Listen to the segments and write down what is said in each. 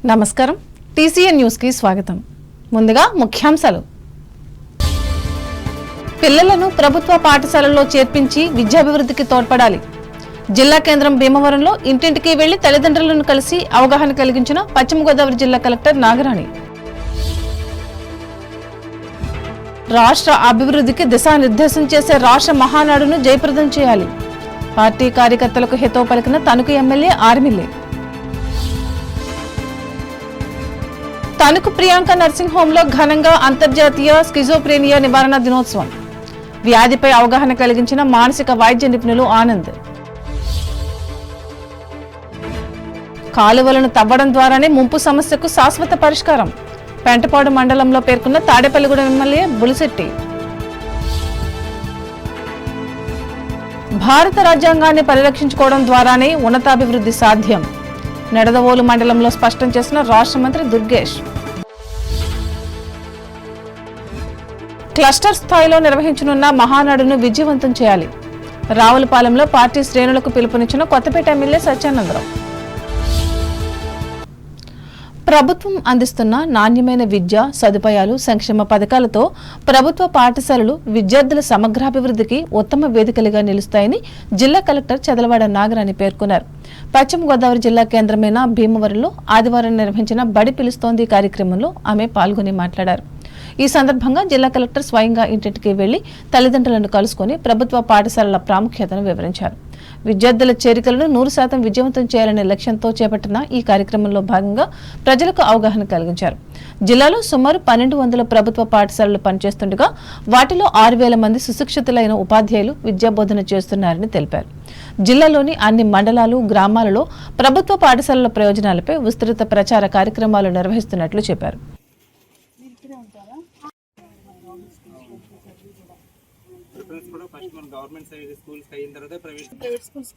నమస్కారం TCN news కి స్వాగతం. ముందుగా ముఖ్యాంశాలు. పిల్లలను ప్రభుత్వ పాఠశాలల్లో చేర్పించి విద్యాభివృద్ధికి తోడ్పడాలి. జిల్లా కేంద్రం భీమవరంలో ఇంటింటికి వెళ్లి తల్లిదండ్రులను కలిసి అవగాహన కలిగించిన పశ్చిమ గోదావరి జిల్లా కలెక్టర్ నాగరాణి. రాష్ట్ర అభివృద్ధికి దిశానిర్దేశం చేసే రాష్ట్ర మహానాడును జయప్రదం చేయాలి. పార్టీ కార్యకర్తలకు హితవు పలికిన తణుకు ఎమ్మెల్యే ఆర్మిల్లే. తణుకు ప్రియాంక నర్సింగ్ హోంలో ఘనంగా అంతర్జాతీయ స్కిజోఫ్రేనియా నివారణ దినోత్సవం. వ్యాధిపై అవగాహన కలిగించిన మానసిక వైద్య నిపుణులు ఆనంద్. కాలువలను తవ్వడం ద్వారానే ముంపు సమస్యకు శాశ్వత పరిష్కారం. పెంటపాడు మండలంలో పేర్కొన్న తాడేపల్లిగూడెం ఎమ్మెల్యే బులిశెట్టి. భారత రాజ్యాంగాన్ని పరిరక్షించుకోవడం ద్వారానే ఉన్నతాభివృద్ధి సాధ్యం. నెడదవోలు మండలంలో స్పష్టం చేసిన రాష్ట్ర మంత్రి దుర్గేష్. క్లస్టర్ స్థాయిలో నిర్వహించనున్న మహానాడును విజయవంతం చేయాలి. రావులపాలెంలో పార్టీ శ్రేణులకు పిలుపునిచ్చిన కొత్తపేట ఎమ్మెల్యే సత్యానందరావు. ప్రభుత్వం అందిస్తున్న నాణ్యమైన విద్య సదుపాయాలు సంక్షేమ పథకాలతో ప్రభుత్వ పాఠశాలలు విద్యార్థుల సమగ్రాభివృద్ధికి ఉత్తమ వేదికలుగా నిలుస్తాయని జిల్లా కలెక్టర్ చదలవాడ నాగరాణి పేర్కొన్నారు. పశ్చిమ గోదావరి జిల్లా కేంద్రమైన భీమవరంలో ఆదివారం నిర్వహించిన బడి పిలుస్తోంది కార్యక్రమంలో ఆమె పాల్గొని మాట్లాడారు. ఈ సందర్భంగా జిల్లా కలెక్టర్ స్వయంగా ఇంటింటికి వెళ్లి తల్లిదండ్రులను కలుసుకుని ప్రభుత్వ పాఠశాలల ప్రాముఖ్యతను వివరించారు. విద్యార్థుల చేరికలను 100% విజయవంతం చేయాలనే లక్ష్యంతో చేపట్టిన ఈ కార్యక్రమంలో భాగంగా ప్రజలకు అవగాహన కలిగించారు. జిల్లాలో సుమారు 1200 ప్రభుత్వ పాఠశాలలు పనిచేస్తుండగా వాటిలో 6000 మంది సుశిక్షితులైన ఉపాధ్యాయులు విద్యాబోధన చేస్తున్నారని తెలిపారు. జిల్లాలోని అన్ని మండలాలు గ్రామాలలో ప్రభుత్వ పాఠశాలల ప్రయోజనాలపై విస్తృత ప్రచార కార్యక్రమాలు నిర్వహిస్తున్నట్లు చెప్పారు. గవర్నమెంట్ సైడ్ స్కూల్స్ అయిన తర్వాత ప్రైవేట్ స్కూల్స్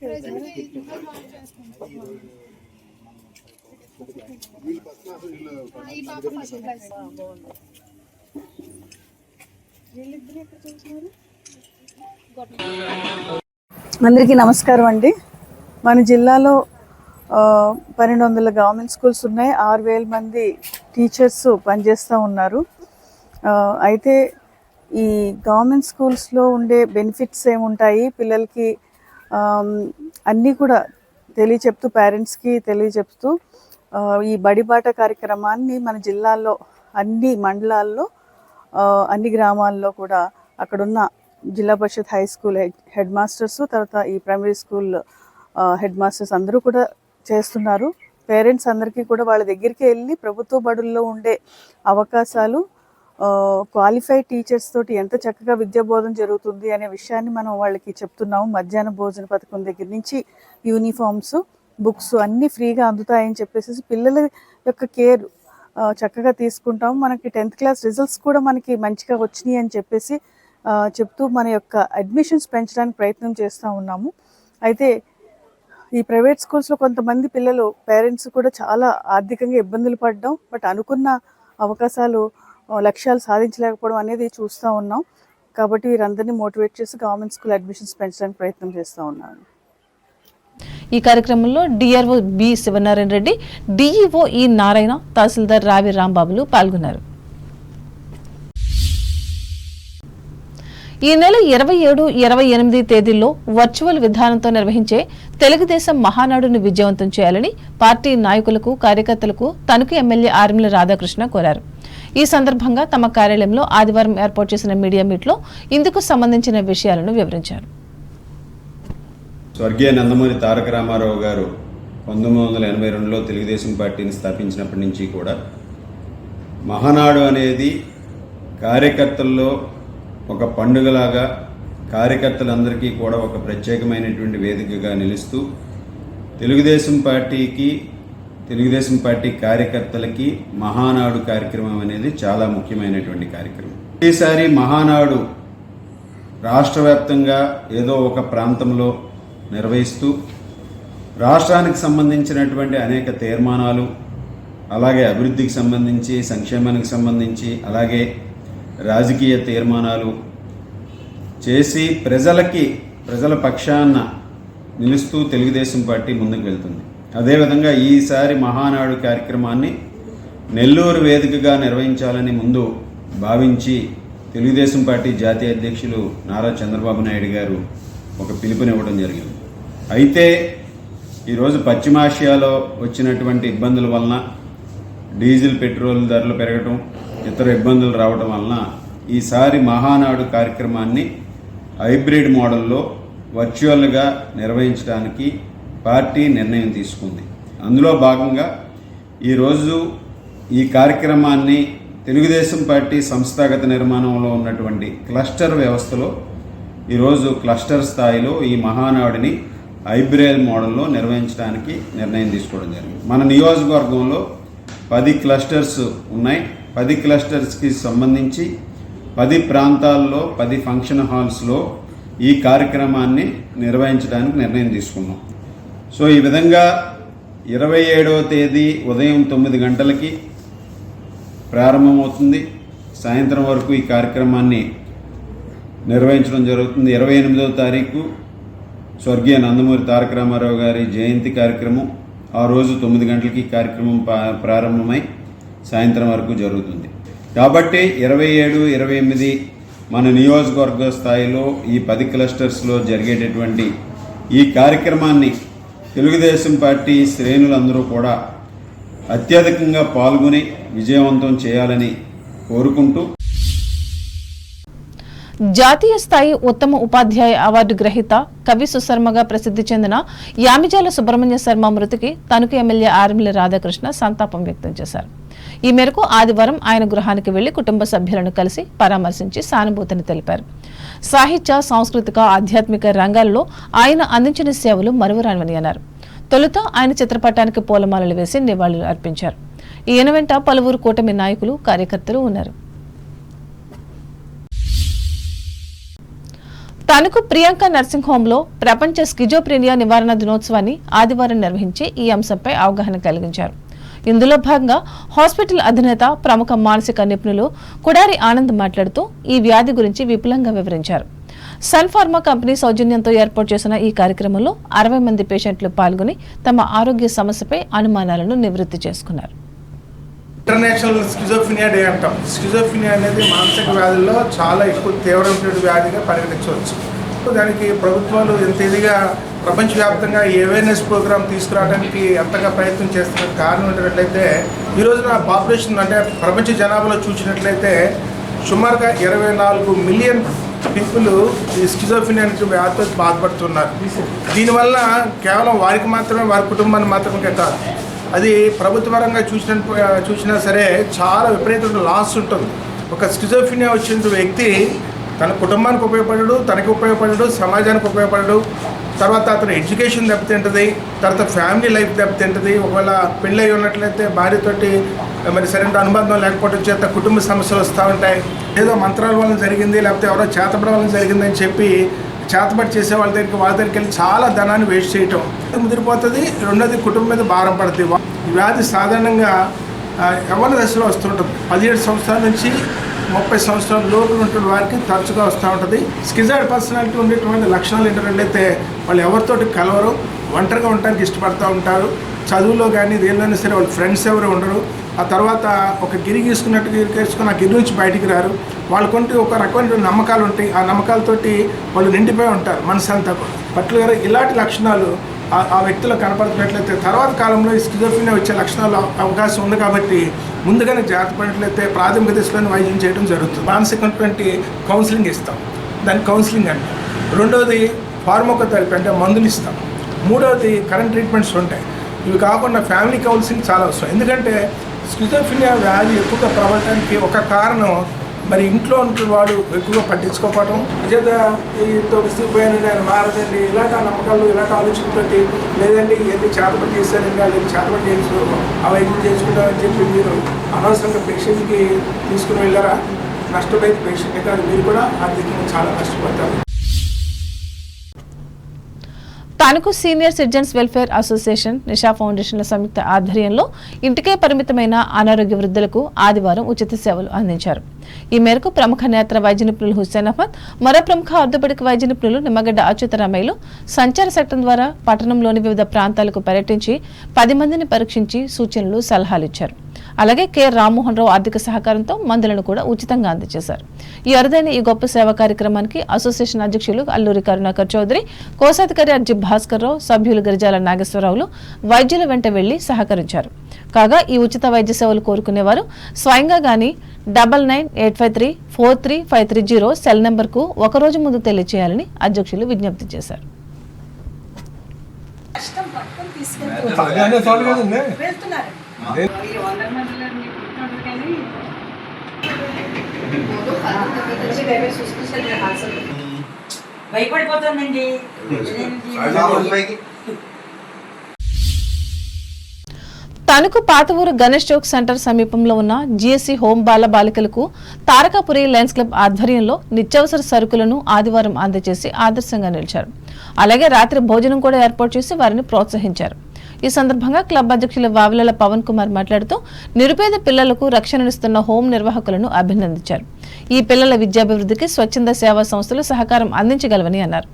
అందరికీ నమస్కారం అండి. మన జిల్లాలో 1200 గవర్నమెంట్ స్కూల్స్ ఉన్నాయి. 6000 మంది టీచర్స్ పనిచేస్తూ ఉన్నారు. అయితే ఈ గవర్నమెంట్ స్కూల్స్లో ఉండే బెనిఫిట్స్ ఏముంటాయి పిల్లలకి అన్నీ కూడా తెలియచెప్తూ పేరెంట్స్కి తెలియచెప్తూ ఈ బడిబాట కార్యక్రమాన్ని మన జిల్లాలో అన్ని మండలాల్లో అన్ని గ్రామాల్లో కూడా అక్కడున్న జిల్లా పరిషత్ హై స్కూల్ హెడ్ మాస్టర్స్ తర్వాత ఈ ప్రైమరీ స్కూల్ హెడ్ మాస్టర్స్ అందరూ కూడా చేస్తున్నారు. పేరెంట్స్ అందరికీ కూడా వాళ్ళ దగ్గరికి వెళ్ళి ప్రభుత్వ బడుల్లో ఉండే అవకాశాలు క్వాలిఫైడ్ టీచర్స్ తోటి ఎంత చక్కగా విద్యాబోధన జరుగుతుంది అనే విషయాన్ని మనం వాళ్ళకి చెప్తున్నాము. మధ్యాహ్న భోజన పథకం దగ్గర నుంచి యూనిఫామ్స్ బుక్స్ అన్నీ ఫ్రీగా అందుతాయని చెప్పేసి పిల్లల యొక్క కేర్ చక్కగా తీసుకుంటాము. మనకి 10th క్లాస్ రిజల్ట్స్ కూడా మనకి మంచిగా వచ్చినాయి అని చెప్పేసి చెప్తూ మన యొక్క అడ్మిషన్స్ పెంచడానికి ప్రయత్నం చేస్తూ ఉన్నాము. అయితే ఈ ప్రైవేట్ స్కూల్స్లో కొంతమంది పిల్లలు పేరెంట్స్ కూడా చాలా ఆర్థికంగా ఇబ్బందులు పడ్డం, బట్ అనుకున్న అవకాశాలు లక్ష్యాలు సాధించలేకపోవడం అనేది చూస్తూ ఉన్నాం. కాబట్టి వీరందరినీ మోటివేట్ చేసి గవర్నమెంట్ స్కూల్ అడ్మిషన్స్ పెంచడానికి ప్రయత్నం చేస్తూ ఉన్నాను. ఈ కార్యక్రమంలో DRO B Sivanarayana Reddy, DEO E Narayana, తహసీల్దార్ రావి రాంబాబులు పాల్గొన్నారు. ఈ నెల 27, 28 తేదీల్లో వర్చువల్ విధానంతో నిర్వహించే తెలుగుదేశం మహానాడును విజయవంతం చేయాలని పార్టీ నాయకులకు కార్యకర్తలకు తణుకు ఎమ్మెల్యే ఆర్మిల రాధాకృష్ణ కోరారు. ఈ సందర్భంగా తమ కార్యాలయంలో ఆదివారం ఏర్పాటు చేసిన మీడియా మీట్లో ఇందుకు సంబంధించిన విషయాలను వివరించారు. స్వర్గీయ నందమూరి తారక రామారావు గారు 1982లో తెలుగుదేశం పార్టీని స్థాపించినప్పటి నుంచి కూడా మహానాడు అనేది కార్యకర్తల్లో ఒక పండుగలాగా కార్యకర్తలందరికీ కూడా ఒక ప్రత్యేకమైనటువంటి వేదికగా నిలుస్తూ తెలుగుదేశం పార్టీ కార్యకర్తలకి మహానాడు కార్యక్రమం అనేది చాలా ముఖ్యమైనటువంటి కార్యక్రమం. ఈసారి మహానాడు రాష్ట్ర వ్యాప్తంగా ఏదో ఒక ప్రాంతంలో నిర్వహిస్తూ రాష్ట్రానికి సంబంధించినటువంటి అనేక తీర్మానాలు, అలాగే అభివృద్ధికి సంబంధించి సంక్షేమానికి సంబంధించి అలాగే రాజకీయ తీర్మానాలు చేసి ప్రజల పక్షాన నిలుస్తూ తెలుగుదేశం పార్టీ ముందుకు వెళ్తుంది. అదేవిధంగా ఈసారి మహానాడు కార్యక్రమాన్ని నెల్లూరు వేదికగా నిర్వహించాలని ముందు భావించి తెలుగుదేశం పార్టీ జాతీయ అధ్యక్షులు నారా చంద్రబాబు నాయుడు గారు ఒక పిలుపునివ్వడం జరిగింది. అయితే ఈరోజు పశ్చిమాసియాలో వచ్చినటువంటి ఇబ్బందుల వలన డీజిల్ పెట్రోల్ ధరలు పెరగటం, ఇతర ఇబ్బందులు రావడం వలన ఈసారి మహానాడు కార్యక్రమాన్ని హైబ్రిడ్ మోడల్లో వర్చువల్గా నిర్వహించడానికి పార్టీ నిర్ణయం తీసుకుంది. అందులో భాగంగా ఈరోజు ఈ కార్యక్రమాన్ని తెలుగుదేశం పార్టీ సంస్థాగత నిర్మాణంలో ఉన్నటువంటి క్లస్టర్ వ్యవస్థలో ఈరోజు క్లస్టర్ స్థాయిలో ఈ మహానాడుని హైబ్రిడ్ మోడల్లో నిర్వహించడానికి నిర్ణయం తీసుకోవడం జరిగింది. మన నియోజకవర్గంలో 10 క్లస్టర్స్ ఉన్నాయి. 10 క్లస్టర్స్కి సంబంధించి 10 ప్రాంతాల్లో 10 ఫంక్షన్ హాల్స్లో ఈ కార్యక్రమాన్ని నిర్వహించడానికి నిర్ణయం తీసుకున్నాం. సో ఈ విధంగా 27వ తేదీ ఉదయం 9 గంటలకి ప్రారంభమవుతుంది. సాయంత్రం వరకు ఈ కార్యక్రమాన్ని నిర్వహించడం జరుగుతుంది. 28వ తారీఖు స్వర్గీయ నందమూరి తారక రామారావు గారి జయంతి కార్యక్రమం. ఆ రోజు 9 గంటలకి కార్యక్రమం ప్రారంభమై సాయంత్రం వరకు జరుగుతుంది. కాబట్టి 27, 28 మన నియోజకవర్గ స్థాయిలో ఈ 10 క్లస్టర్స్లో జరిగేటటువంటి ఈ కార్యక్రమాన్ని తెలుగుదేశం పార్టీ శ్రేణులందరూ కూడా అత్యధికంగా పాల్గొని విజయవంతం చేయాలని కోరుకుంటూ జాతీయ స్థాయి ఉత్తమ ఉపాధ్యాయ అవార్డు గ్రహీత కవి సుశర్మగా ప్రసిద్ధి చెందిన యామిజాల సుబ్రహ్మణ్య శర్మ మృతికి తణుకు ఎమ్మెల్యే ఆర్మిల రాధాకృష్ణ సంతాపం వ్యక్తం చేశారు. ఈ మేరకు ఆదివారం ఆయన గృహానికి వెళ్లి కుటుంబ సభ్యులను కలిసి పరామర్శించి సానుభూతిని తెలిపారు. సాహిత్య, సాంస్కృతిక, ఆధ్యాత్మిక రంగాల్లో ఆయన అందించిన సేవలు మరువరానివని అన్నారు. తొలుత ఆయన చిత్రపటానికి పూలమాలలు వేసి నివాళులు అర్పించారు. ఈయన వెంట పలువురు కూటమి నాయకులు, కార్యకర్తలు ఉన్నారు. తణుకు ప్రియాంక నర్సింగ్ హోంలో ప్రపంచ స్కిజోప్రీనియా నివారణ దినోత్సవాన్ని ఆదివారం నిర్వహించి ఈ అంశంపై అవగాహన కలిగించారు. ఇందులో భాగంగా హాస్పిటల్ అధినేత, ప్రముఖ మానసిక నిపుణులు కుడారి ఆనంద్ మాట్లాడుతూ ఈ వ్యాధి గురించి విపులంగా వివరించారు. సన్ ఫార్మా కంపెనీ సౌజన్యంతో ఏర్పాటు చేసిన ఈ కార్యక్రమంలో 60 మంది పేషెంట్లు పాల్గొని తమ ఆరోగ్య సమస్యపై అనుమానాలను నివృత్తి చేసుకున్నారు. ఇంటర్నేషనల్ స్కిజోఫ్రీనియా డే అంటాం. స్కిజోఫ్రీనియా అనేది మానసిక వ్యాధుల్లో చాలా ఎక్కువ తీవ్రమైన వ్యాధిగా పరిగణించవచ్చు. దానికి ప్రభుత్వాలు ఎంత ఇదిగా ప్రపంచవ్యాప్తంగా అవేర్నెస్ ప్రోగ్రామ్ తీసుకురావడానికి ఎంతగా ప్రయత్నం చేస్తున్న కారణం ఏంటంటే ఈ రోజున పాపులేషన్ అంటే ప్రపంచ జనాభాలో చూసినట్లయితే సుమారుగా 24 మిలియన్ పీపుల్ ఈ స్కిజోఫ్రీనియా అనే వ్యాధితో బాధపడుతున్నారు. దీనివల్ల కేవలం వారికి మాత్రమే, వారి కుటుంబాన్ని మాత్రమే కాదు, అది ప్రభుత్వ పరంగా చూసినా సరే చాలా విపరీతమైన లాస్ ఉంటుంది. ఒక స్కిజోఫ్రీనియా వచ్చిన వ్యక్తి తన కుటుంబానికి ఉపయోగపడడు, తనకి ఉపయోగపడడు, సమాజానికి ఉపయోగపడడు. తర్వాత అతను ఎడ్యుకేషన్ దెబ్బతింటుంది, తర్వాత ఫ్యామిలీ లైఫ్ దెబ్బతింటుంది. ఒకవేళ పెళ్ళి అయి ఉన్నట్లయితే భార్యతోటి మరి సరైన అనుబంధం లేకపోవడం చేత కుటుంబ సమస్యలు వస్తూ ఉంటాయి. ఏదో మంత్రాల వల్ల జరిగింది, లేకపోతే ఎవరో చేతపడడం వల్ల జరిగిందని చెప్పి చేతబడి చేసే వాళ్ళ దగ్గరికి వెళ్ళి చాలా ధనాన్ని వేస్ట్ చేయటం ముదిరిపోతుంది. రెండోది కుటుంబం మీద భారం పడుతుంది. ఈ వ్యాధి సాధారణంగా యవ్వన దశలో వస్తుంటుంది. 17 సంవత్సరాల నుంచి 30 సంవత్సరాల లోపు ఉంటున్న వారికి తరచుగా వస్తూ ఉంటుంది. స్కిజాయిడ్ పర్సనాలిటీ ఉండేటువంటి లక్షణాలు ఏంటంటే వాళ్ళు ఎవరితోటి కలవరు, ఒంటరిగా ఉండడానికి ఇష్టపడుతూ ఉంటారు. చదువులో కానీ దేనిలోనే సరే వాళ్ళ ఫ్రెండ్స్ ఎవరు ఉండరు. ఆ తర్వాత ఒక గిరి గీసుకున్నట్టు గీసుకుని ఆ గిరి నుంచి బయటికి రారు. వాళ్ళకుంటే ఒక రకమైన నమ్మకాలు ఉంటాయి. ఆ నమ్మకాలతోటి వాళ్ళు నిండిపోయి ఉంటారు మనసు అంతా కూడా. పర్టికులర్గా ఇలాంటి లక్షణాలు ఆ వ్యక్తిలో కనపడుతున్నట్లయితే తర్వాత కాలంలో ఈ స్కిజోఫ్రీనియా వచ్చే లక్షణాలు అవకాశం ఉంది. కాబట్టి ముందుగానే జాగ్రత్త పడినట్లయితే ప్రాథమిక దశలోనే వైద్యం చేయడం జరుగుతుంది. మానసికటువంటి కౌన్సిలింగ్ ఇస్తాం, దాన్ని కౌన్సిలింగ్ అంటాం. రెండవది ఫార్మకోథెరపీ అంటే మందులు ఇస్తాం. మూడవది కరెంట్ ట్రీట్మెంట్స్ ఉంటాయి. ఇవి కాకుండా ఫ్యామిలీ కౌన్సిలింగ్ చాలా అవసరం. ఎందుకంటే స్కిజోఫ్రీనియా వ్యాధి ఎక్కువగా ప్రబలటానికి ఒక కారణం మరి ఇంట్లో ఉంటున్న వాడు ఎక్కువగా పట్టించుకోకపోవడం, నిజంగా ఈతో విసిగిపోయాను నేను మారదండి, ఇలాంటి నమ్మకాలు, ఇలాంటి ఆలోచనతోటి లేదండి ఇవన్నీ చేతపడి చేశానండి, లేదు చేతపడి చేసు ఆ వైద్యం చేసుకుంటామని చెప్పి మీరు అనవసరంగా పేషెంట్కి తీసుకుని వెళ్ళారా, నష్టపోయేది పేషెంట్ కాదు, మీరు కూడా ఆర్థికంగా చాలా నష్టపోతారు. Tanuku senior citizens welfare association, Nisha ఫౌండేషన్ల సంయుక్త ఆధ్వర్యంలో ఇంటికే పరిమితమైన అనారోగ్య వృద్ధులకు ఆదివారం ఉచిత సేవలు అందించారు. ఈ మేరకు ప్రముఖ నేత్ర వైద్య నిపుణులు హుస్సేన్ అహ్మద్, మరో ప్రముఖ ఆర్థోపెడిక్ వైద్య నిపుణులు నిమ్మగడ్డ అచ్యుతరామయ్యలు సంచార చట్టం ద్వారా పట్టణంలోని వివిధ ప్రాంతాలకు పర్యటించి 10 మందిని పరీక్షించి సూచనలు, సలహాలు ఇచ్చారు. అలాగే కె రామ్మోహన్ రావు ఆర్థిక సహకారంతో మందులను కూడా ఉచితంగా అందజేశారు. ఈ అరుదైన ఈ గొప్ప సేవా కార్యక్రమానికి అసోసియేషన్ అధ్యక్షులు అల్లూరి కరుణాకర్ చౌదరి, కోశాధికారి అర్జీ భాస్కర్ రావు, సభ్యులు గిరిజాల నాగేశ్వరరావులు వైద్యుల వెంట వెళ్లి సహకరించారు. కాగా ఈ ఉచిత వైద్య సేవలు కోరుకునేవారు స్వయంగా గానీ 9985343530 సెల్ నెంబర్కు ఒకరోజు ముందు తెలియజేయాలని అధ్యక్షులు విజ్ఞప్తి చేశారు. భయపడిపోతుందండి. తణుకు పాతవూరు గణేష్ చౌక్ సెంటర్ సమీపంలో ఉన్న జిఎస్సి హోం బాలికలకు తారకాపురి లయన్స్ క్లబ్ ఆధ్వర్యంలో నిత్యావసర సరుకులను ఆదివారం అందజేసి ఆదర్శంగా నిలిచారు. అలాగే రాత్రి భోజనం కూడా ఏర్పాటు చేసి వారిని ప్రోత్సహించారు. ఈ సందర్భంగా క్లబ్ అధ్యక్షులు వావిలాల పవన్ కుమార్ మాట్లాడుతూ నిరుపేద పిల్లలకు రక్షణనిస్తున్న హోం నిర్వాహకులను అభినందించారు. ఈ పిల్లల విద్యాభివృద్ధికి స్వచ్ఛంద సేవా సంస్థలు సహకారం అందించగలవని అన్నారు.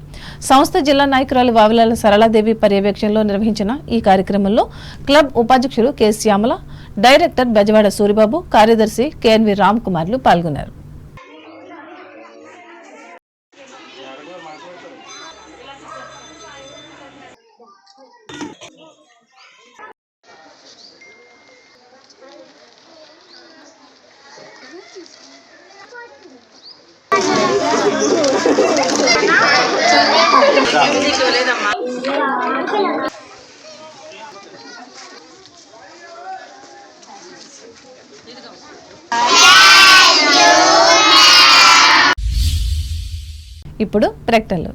సంస్థ జిల్లా నాయకురాలు వావిలాల సరళాదేవి పర్యవేక్షణలో నిర్వహించిన ఈ కార్యక్రమంలో క్లబ్ ఉపాధ్యక్షులు కె శ్యామల, డైరెక్టర్ బెజవాడ సూరిబాబు, కార్యదర్శి కెఎన్వి రామ్ కుమార్లు పాల్గొన్నారు. ఇప్పుడు ప్రకటనలు.